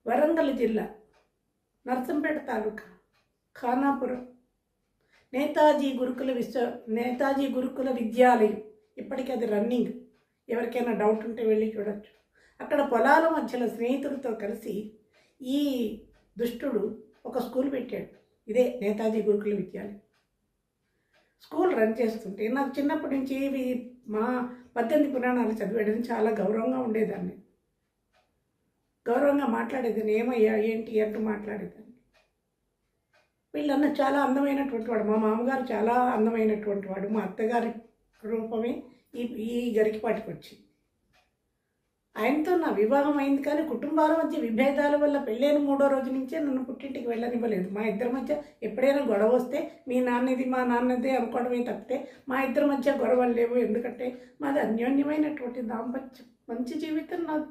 వరంగల్ జిల్లా నర్సంపేట తాలూకా ఖానాపురం నేతాజీ గురుకుల విద్యాలయం. ఇప్పటికీ అది రన్నింగ్. ఎవరికైనా డౌట్ ఉంటే వెళ్ళి చూడొచ్చు. అక్కడ పొలాల మధ్యలో స్నేహితులతో కలిసి ఈ దుష్టుడు ఒక స్కూల్ పెట్టాడు. ఇదే నేతాజీ గురుకుల విద్యాలయం. స్కూల్ రన్ చేస్తుంటే నాకు చిన్నప్పటి నుంచి ఇవి మా 18 పురాణాలు చదివేయడం చాలా గౌరవంగా ఉండేదాన్ని. గౌరవంగా మాట్లాడేదాన్ని. ఏమయ్యా ఏంటి అంటూ మాట్లాడేదాన్ని. వీళ్ళన్న చాలా అందమైనటువంటి వాడు. మా మామగారు చాలా అందమైనటువంటి వాడు. మా అత్తగారి రూపమే ఈ గరికిపాటికి వచ్చింది. ఆయనతో నా వివాహం అయింది, కానీ కుటుంబాల మధ్య విభేదాల వల్ల పెళ్ళైన 3వ రోజు నుంచే నన్ను పుట్టింటికి వెళ్ళనివ్వలేదు. మా ఇద్దరి మధ్య ఎప్పుడైనా గొడవ వస్తే మీ నాన్నది మా నాన్నదే అనుకోవడమే తప్పితే మా ఇద్దరి మధ్య గొడవలు లేవు. ఎందుకంటే మాది అన్యోన్యమైనటువంటి దాంపత్యం, మంచి జీవితం. నాకు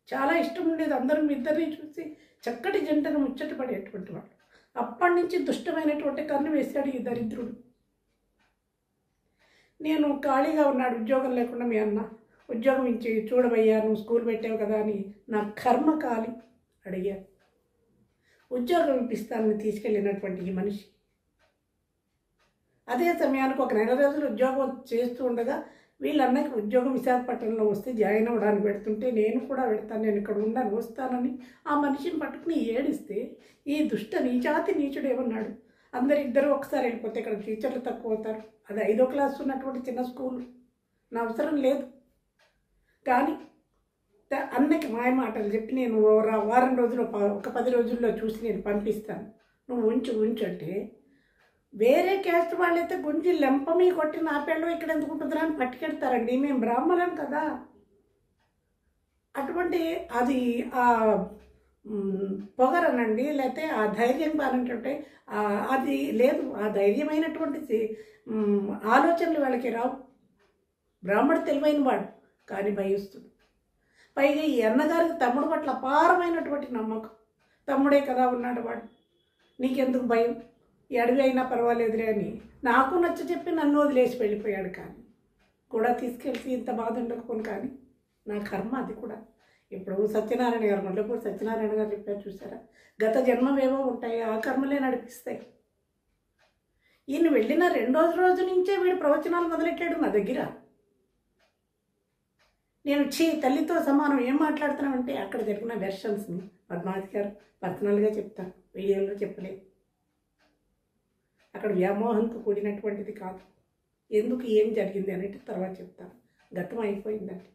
చాలా ఇష్టం ఉండేది. అందరూ మీ ఇద్దరిని చూసి చక్కటి జంటను ముచ్చట పడేటువంటి వాడు. అప్పటి నుంచి దుష్టమైనటువంటి కన్ను వేశాడు ఈ దరిద్రుడు. నేను ఖాళీగా ఉన్నాడు, ఉద్యోగం లేకుండా. మీ అన్న ఉద్యోగం ఇచ్చి చూడబయ్యా, నువ్వు స్కూల్ పెట్టావు కదా అని నా కర్మ కాలి అడిగాను. ఉద్యోగం ఇప్పిస్తానని తీసుకెళ్ళినటువంటి ఈ మనిషి అదే సమయానికి ఒక 4 రోజులు ఉద్యోగం చేస్తూ ఉండగా వీళ్ళన్నకి ఉద్యోగం విశాఖపట్నంలో వస్తే జాయిన్ అవ్వడానికి పెడుతుంటే నేను కూడా పెడతాను, నేను ఇక్కడ ఉండను, వస్తానని ఆ మనిషిని పట్టుకుని ఏడిస్తే ఈ దుష్ట నీచాతి నీచుడు ఏమన్నాడు, ఇద్దరు ఒకసారి వెళ్ళిపోతే ఇక్కడ టీచర్లు తక్కువ అవుతారు, అది 5వ క్లాస్ ఉన్నటువంటి చిన్న స్కూలు, నా అవసరం లేదు. కానీ అన్నకి మాయ మాటలు చెప్పి నేను వారం రోజులు ఒక 10 రోజుల్లో చూసి నేను పంపిస్తాను, నువ్వు ఉంచు అంటే వేరే క్యాస్ట్ వాళ్ళైతే గుంజి లెంపమీ కొట్టి నా పెళ్ళం ఇక్కడ ఎందుకు ఉంటుందిరా అని పట్టుకెడతారండి. మేము బ్రాహ్మణం కదా. అటువంటి అది ఆ పొగరనండి, లేకపోతే ఆ ధైర్యం కానంటే అది లేదు. ఆ ధైర్యమైనటువంటి ఆలోచనలు వాళ్ళకి రావు. బ్రాహ్మడు తెలివైన వాడు కానీ భయస్తుడు. పైగా ఈ అన్నగారికి తమ్ముడు పట్ల అపారమైనటువంటి నమ్మకం. తమ్ముడే కదా ఉన్నాడు వాడు, నీకెందుకు భయం, ఈ అడవి అయినా పర్వాలేదులే అని నాకు నచ్చ చెప్పి నన్ను వదిలేసి వెళ్ళిపోయాడు. కానీ కూడా తీసుకెళ్ళి ఇంత బాధ ఉండకపోను. కానీ నా కర్మ అది కూడా. ఇప్పుడు సత్యనారాయణ గారు, మొదలపూడి సత్యనారాయణ గారు చెప్పారు చూసారా, గత జన్మవేవో ఉంటాయి, ఆ కర్మలే నడిపిస్తాయి. ఈయన వెళ్ళిన 2వ రోజు నుంచే వీడు ప్రవచనాలు మొదలెట్టాడు నా దగ్గర. నేను తల్లితో సమానం ఏం మాట్లాడుతున్నామంటే అక్కడ జరిగిన వెర్షన్స్ని పద్మావతి గారు పర్సనల్గా చెప్తాను, వీడియోలో చెప్పలేదు. అక్కడ వ్యామోహంతో కూడినటువంటిది కాదు. ఎందుకు ఏం జరిగింది అనేది తర్వాత చెప్తాను. గతం అయిపోయిందండి.